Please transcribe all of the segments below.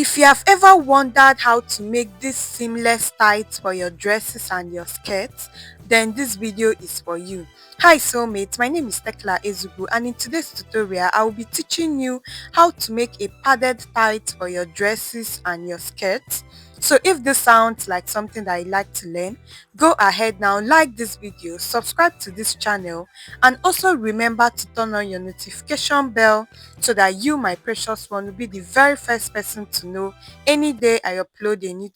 If you have ever wondered how to make this seamless tights for your dresses and your skirts, then this video is for you. Hi soulmates, my name is Tekla Ezugu, and in today's tutorial I will be teaching you how to make a padded tight for your dresses and your skirts. So if this sounds like something that you like to learn, go ahead now, like this video, subscribe to this channel, and also remember to turn on your notification bell so that you, my precious one, will be the very first person to know any day I upload a new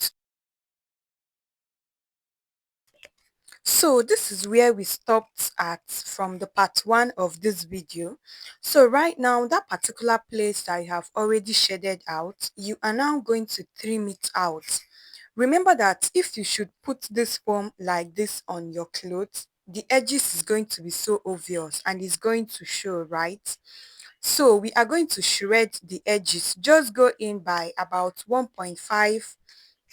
So this is where we stopped at from the part 1 of this video. So right now, that particular place that I have already shaded out, you are now going to trim it out. Remember that if you should put this foam like this on your clothes, the edges is going to be so obvious and it's going to show, right? So we are going to shred the edges. Just go in by about 1.5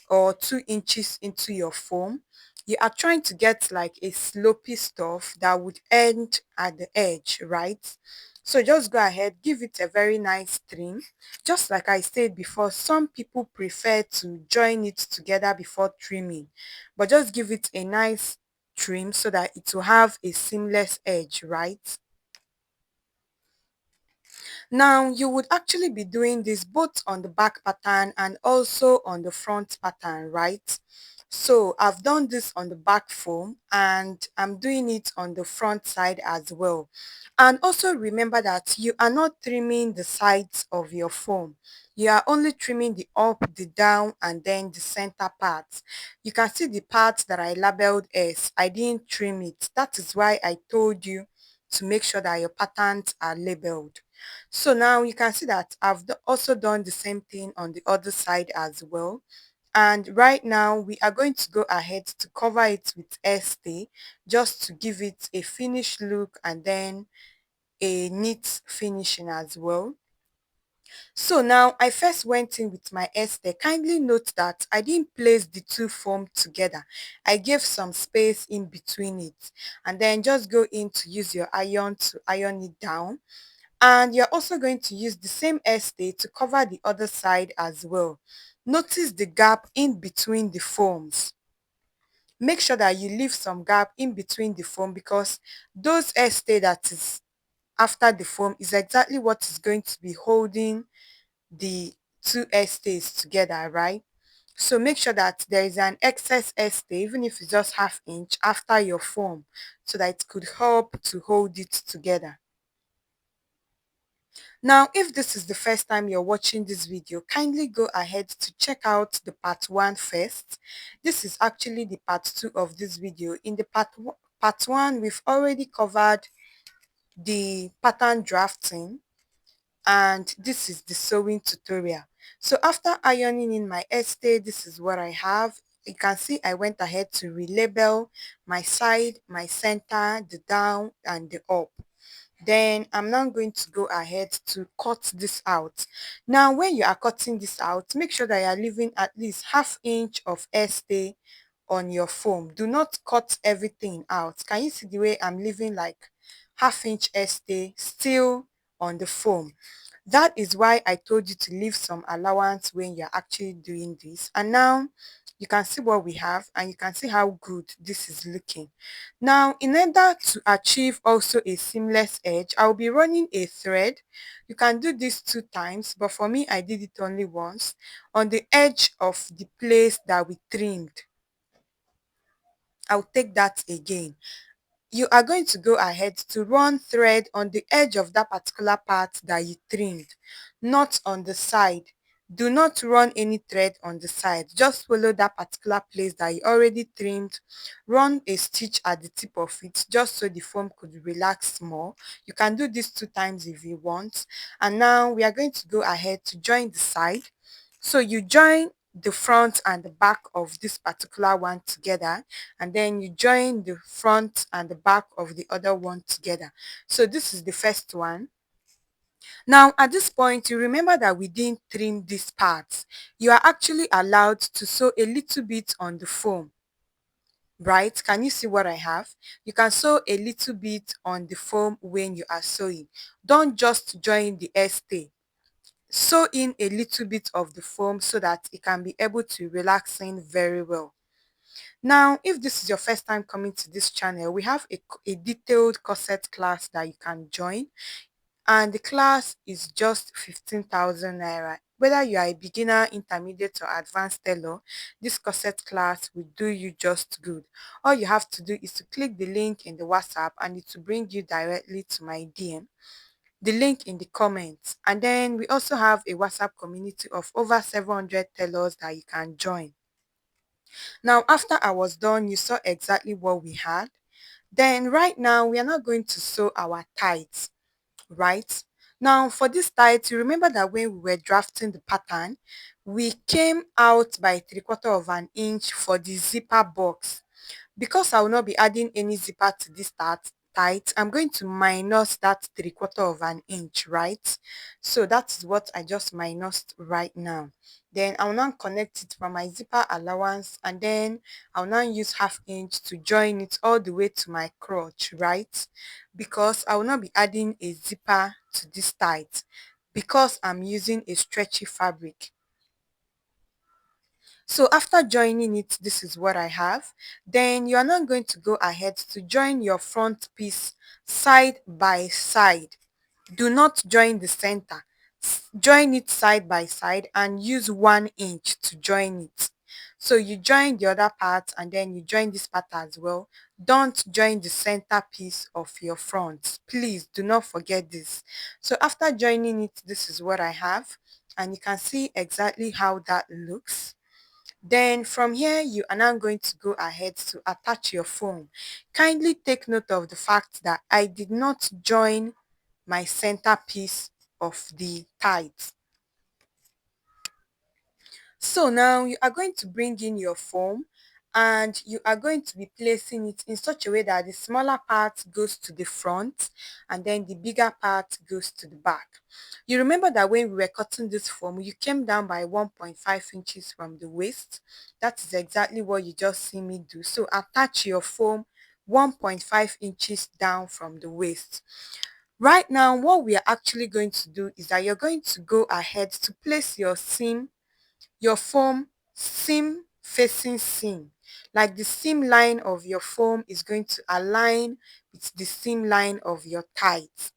or 2 inches into your foam. You are trying to get like a slopey stuff that would end at the edge, right? So just go ahead, give it a very nice trim. Just like I said before, some people prefer to join it together before trimming, but just give it a nice trim so that it will have a seamless edge, right? Now, you would actually be doing this both on the back pattern and also on the front pattern, right? So I've done this on the back foam and I'm doing it on the front side as well. And also remember that you are not trimming the sides of your foam. You are only trimming the up, the down, and then the center part. You can see the part that I labeled S. I didn't trim it. That is why I told you to make sure that your patterns are labeled. So now you can see that I've also done the same thing on the other side as well. And right now we are going to go ahead to cover it with Stay just to give it a finished look and then a neat finishing as well. So now I first went in with my Esther. Kindly note that I didn't place the two foam together. I gave some space in between it and then just go in to use your iron to iron it down. And you're also going to use the same Estee to cover the other side as well. Notice the gap in between the foams. Make sure that you leave some gap in between the foam because those Estee that is after the foam is exactly what is going to be holding the two Estays together, right? So make sure that there is an excess Estee, even if it's just half inch after your foam, so that it could help to hold it together. Now, if this is the first time you're watching this video, kindly go ahead to check out the part 1 first. This is actually the part 2 of this video. In the part 1, we've already covered the pattern drafting and this is the sewing tutorial. So after ironing in my Estee, this is what I have. You can see I went ahead to relabel my side, my center, the down, and the up. Then I'm now going to go ahead to cut this out. Now when you are cutting this out, make sure that you are leaving at least half inch of Estee on your foam. Do not cut everything out. Can you see the way I'm leaving like half inch Estee still on the foam? That is why I told you to leave some allowance when you're actually doing this. And now you can see what we have and you can see how good this is looking. Now, in order to achieve also a seamless edge, I'll be running a thread. You can do this 2 times, but for me, I did it only once on the edge of the place that we trimmed. I'll take that again. You are going to go ahead to run thread on the edge of that particular part that you trimmed, not on the side. Do not run any thread on the side. Just follow that particular place that you already trimmed. Run a stitch at the tip of it just so the foam could relax more. You can do this 2 times if you want. And now we are going to go ahead to join the side. So you join the front and the back of this particular one together, and then you join the front and the back of the other one together. So this is the first one. Now at this point, you remember that we didn't trim this part. You are actually allowed to sew a little bit on the foam, right? Can you see what I have? You can sew a little bit on the foam when you are sewing. Don't just join the Estee. sew in a little bit of the foam so that it can be able to relax in very well. Now, if this is your first time coming to this channel, we have a detailed corset class that you can join, and the class is just 15,000 naira. Whether you are a beginner, intermediate, or advanced tailor, this corset class will do you just good. All you have to do is to click the link in the WhatsApp and it will bring you directly to my DM. The link in the comments. And then we also have a WhatsApp community of over 700 tailors that you can join. Now, after I was done, you saw exactly what we had. Then right now, we are not going to sew our tights, right? Now, for this tights, you remember that when we were drafting the pattern, we came out by 3/4 of an inch for the zipper box. Because I will not be adding any zipper to this tight, I'm going to minus that 3/4 of an inch, right? So that's what I just minused right now. Then I will now connect it from my zipper allowance, and then I'll now use 1/2 inch to join it all the way to my crotch, right? Because I will not be adding a zipper to this tight because I'm using a stretchy fabric. So after joining it, this is what I have. Then you are not going to go ahead to join your front piece side by side. Do not join the center. Join it side by side and use 1 inch to join it. So you join the other part and then you join this part as well. Don't join the center piece of your front. Please do not forget this. So after joining it, this is what I have. And you can see exactly how that looks. Then from here, you are now going to go ahead to attach your foam. Kindly take note of the fact that I did not join my center piece of the tights. So now you are going to bring in your foam and you are going to be placing it in such a way that the smaller part goes to the front and then the bigger part goes to the back. You remember that when we were cutting this foam, you came down by 1.5 inches from the waist. That is exactly what you just see me do. So attach your foam 1.5 inches down from the waist. Right now, what we are actually going to do is that you're going to go ahead to place your foam seam facing seam. Like the seam line of your foam is going to align with the seam line of your tights.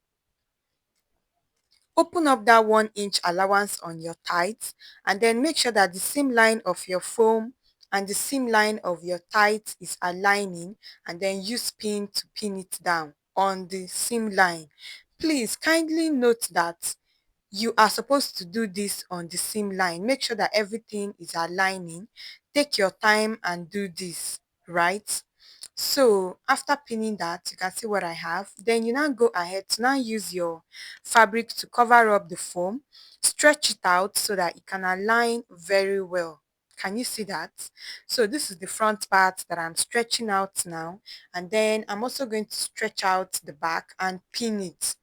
Open up that 1 inch allowance on your tights and then make sure that the seam line of your foam and the seam line of your tights is aligning, and then use pin to pin it down on the seam line. Please kindly note that you are supposed to do this on the seam line. Make sure that everything is aligning. Take your time and do this, right? So after pinning that, you can see what I have. Then you now go ahead to now use your fabric to cover up the foam. Stretch it out so that it can align very well. Can you see that? So this is the front part that I'm stretching out now. And then I'm also going to stretch out the back and pin it.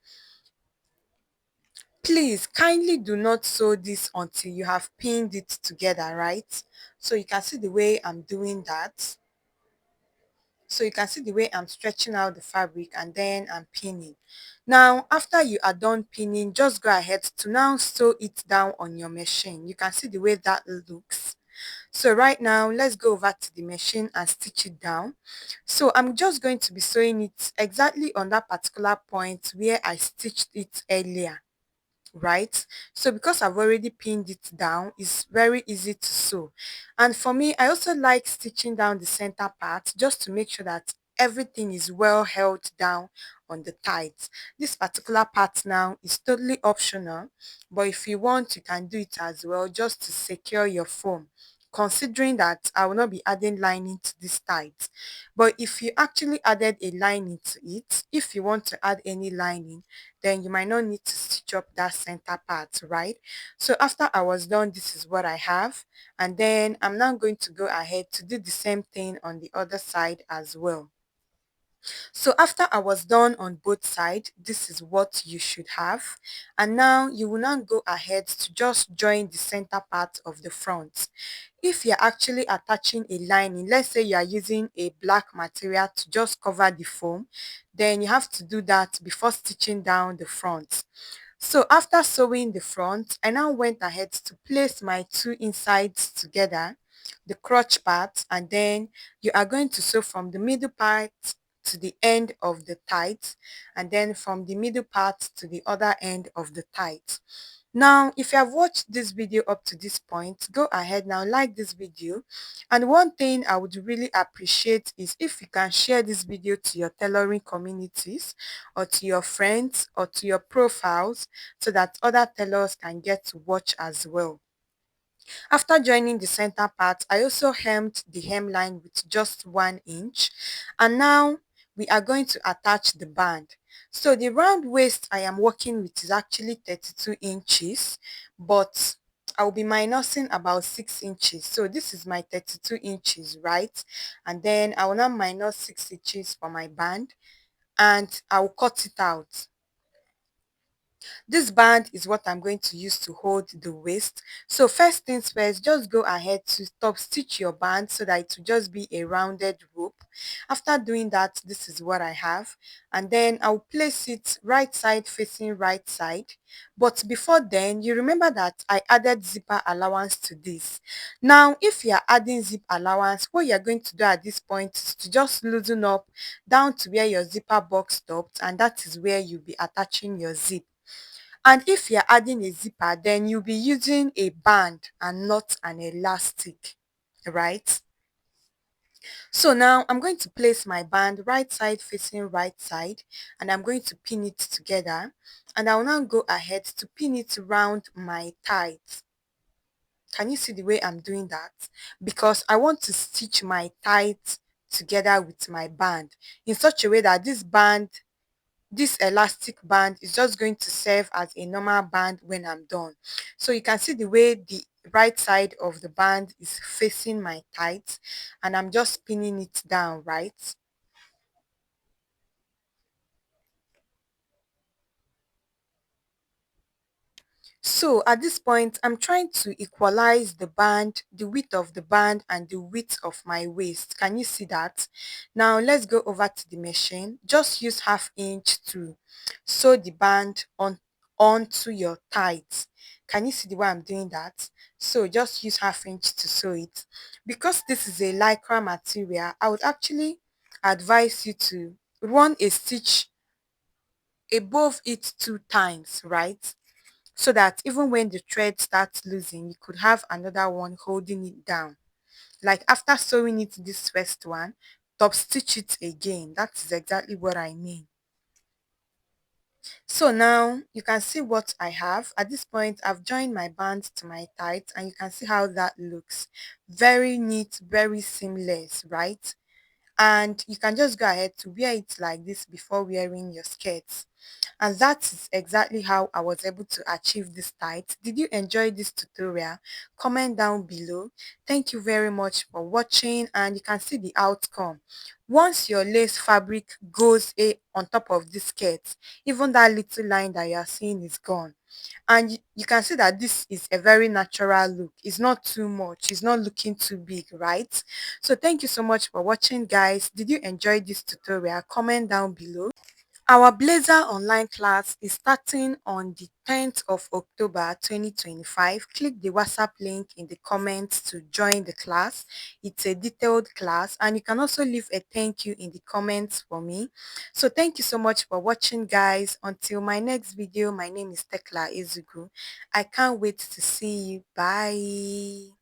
Please kindly do not sew this until you have pinned it together, right? So you can see the way I'm doing that. So you can see the way I'm stretching out the fabric and then I'm pinning. Now, after you are done pinning, just go ahead to now sew it down on your machine. You can see the way that looks. So right now, let's go over to the machine and stitch it down. So I'm just going to be sewing it exactly on that particular point where I stitched it earlier, right? So because I've already pinned it down, it's very easy to sew. And for me, I also like stitching down the center part just to make sure that everything is well held down on the tights. This particular part now is totally optional, but if you want, you can do it as well just to secure your foam, considering that I will not be adding lining to this tight. But if you actually added a lining to it, if you want to add any lining, then you might not need to stitch up that center part, right? So after I was done, this is what I have. And then I'm now going to go ahead to do the same thing on the other side as well. So after I was done on both sides, this is what you should have. And now you will now go ahead to just join the center part of the front. If you're actually attaching a lining, let's say you are using a black material to just cover the foam, then you have to do that before stitching down the front. So after sewing the front, I now went ahead to place my two insides together, the crotch part, and then you are going to sew from the middle part to the end of the tight, and then from the middle part to the other end of the tight. Now, if you have watched this video up to this point, go ahead now, like this video. And one thing I would really appreciate is if you can share this video to your tailoring communities, or to your friends, or to your profiles, so that other tailors can get to watch as well. After joining the center part, I also hemmed the hemline with just 1 inch. And now we are going to attach the band. So the round waist I am working with is actually 32 inches, but I'll be minusing about 6 inches. So this is my 32 inches, right? And then I will now minus 6 inches for my band, and I'll cut it out. This band is what I'm going to use to hold the waist. So first things first, just go ahead to top stitch your band so that it will just be a rounded rope. After doing that, this is what I have. And then I'll place it right side facing right side. But before then, you remember that I added zipper allowance to this. Now, if you are adding zip allowance, what you're going to do at this point is to just loosen up down to where your zipper box stopped, and that is where you'll be attaching your zip. And if you're adding a zipper, then you'll be using a band and not an elastic, right? So now I'm going to place my band right side facing right side, and I'm going to pin it together, and I'll now go ahead to pin it around my thighs. Can you see the way I'm doing that? Because I want to stitch my thighs together with my band in such a way that this elastic band is just going to serve as a normal band when I'm done. So you can see the way the right side of the band is facing my tights, and I'm just pinning it down, right? So at this point, I'm trying to equalize the band, the width of the band and the width of my waist. Can you see that? Now let's go over to the machine. Just use 1/2 inch to sew the band onto your tights. Can you see the way I'm doing that? So just use 1/2 inch to sew it. Because this is a lycra material, I would actually advise you to run a stitch above it 2 times, right? So that even when the thread starts losing, you could have another one holding it down. Like after sewing it this first one, top stitch it again. That is exactly what I mean. So now you can see what I have. At this point, I've joined my band to my tights, and you can see how that looks. Very neat, very seamless, right? And you can just go ahead to wear it like this before wearing your skirts. And that is exactly how I was able to achieve this tight. Did you enjoy this tutorial? Comment down below. Thank you very much for watching, and you can see the outcome. Once your lace fabric goes on top of this skirt, even that little line that you are seeing is gone. And you can see that this is a very natural look. It's not too much. It's not looking too big, right? So thank you so much for watching, guys. Did you enjoy this tutorial? Comment down below. Our Blazer online class is starting on the 10th of October 2025. Click the WhatsApp link in the comments to join the class. It's a detailed class, and you can also leave a thank you in the comments for me. So thank you so much for watching, guys. Until my next video, my name is Tekla Ezugu. I can't wait to see you. Bye.